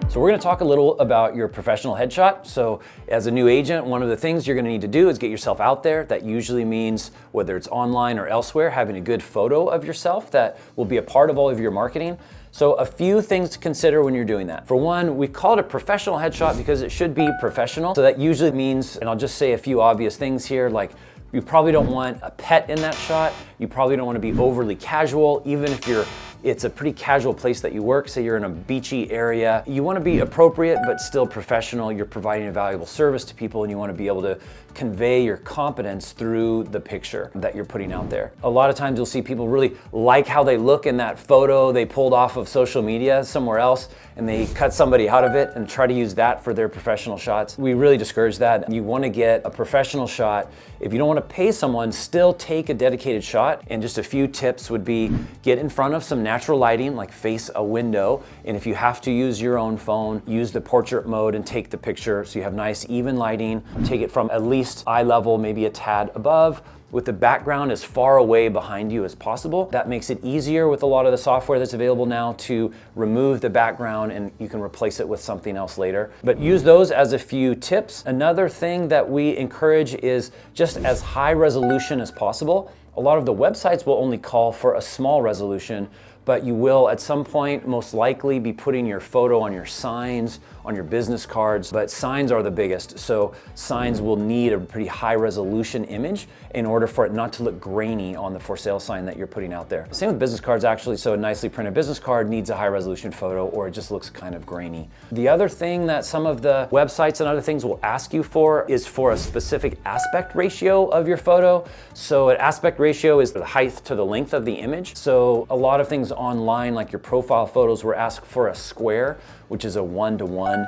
So we're going to talk a little about your professional headshot. So as a new agent, one of the things you're going to need to do is get yourself out there. That usually means, whether it's online or elsewhere, having a good photo of yourself that will be a part of all of your marketing. So a few things to consider when you're doing that. For one, we call it a professional headshot because it should be professional. So that usually means, and I'll just say a few obvious things here, like you probably don't want a pet in that shot. You probably don't want to be overly casual, even if it's a pretty casual place that you work. Say you're in a beachy area. You want to be appropriate, but still professional. You're providing a valuable service to people, and you want to be able to convey your competence through the picture that you're putting out there. A lot of times you'll see people really like how they look in that photo they pulled off of social media somewhere else, and they cut somebody out of it and try to use that for their professional shots. We really discourage that. You want to get a professional shot. If you don't want to pay someone, still take a dedicated shot. And just a few tips would be, get in front of some natural lighting, like face a window. And if you have to use your own phone, use the portrait mode and take the picture so you have nice even lighting. Take it from at least eye level, maybe a tad above, with the background as far away behind you as possible. That makes it easier with a lot of the software that's available now to remove the background, and you can replace it with something else later. But use those as a few tips. Another thing that we encourage is just as high resolution as possible. A lot of the websites will only call for a small resolution, but you will at some point most likely be putting your photo on your signs, on your business cards, but signs are the biggest. So signs will need a pretty high resolution image in order for it not to look grainy on the for sale sign that you're putting out there. Same with business cards actually, so a nicely printed business card needs a high resolution photo, or it just looks kind of grainy. The other thing that some of the websites and other things will ask you for is for a specific aspect ratio of your photo. So an aspect ratio is the height to the length of the image. So a lot of things online, like your profile photos, were asked for a square, which is a 1:1,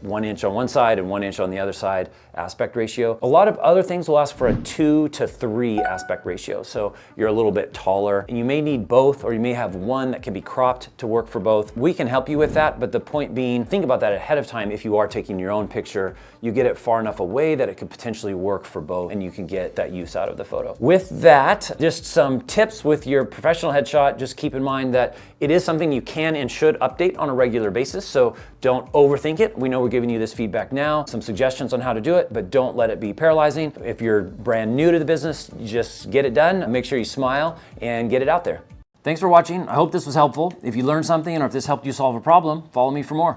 1 inch on one side and 1 inch on the other side aspect ratio. A lot of other things will ask for a 2:3 aspect ratio. So you're a little bit taller, and you may need both, or you may have one that can be cropped to work for both. We can help you with that, but the point being, think about that ahead of time. If you are taking your own picture, you get it far enough away that it could potentially work for both, and you can get that use out of the photo. With that, just some tips with your professional headshot. Just keep in mind that it is something you can and should update on a regular basis, so don't overthink it. We know we're giving you this feedback now, some suggestions on how to do it, but don't let it be paralyzing. If you're brand new to the business, just get it done. Make sure you smile and get it out there. Thanks for watching. I hope this was helpful. If you learned something, or if this helped you solve a problem, follow me for more.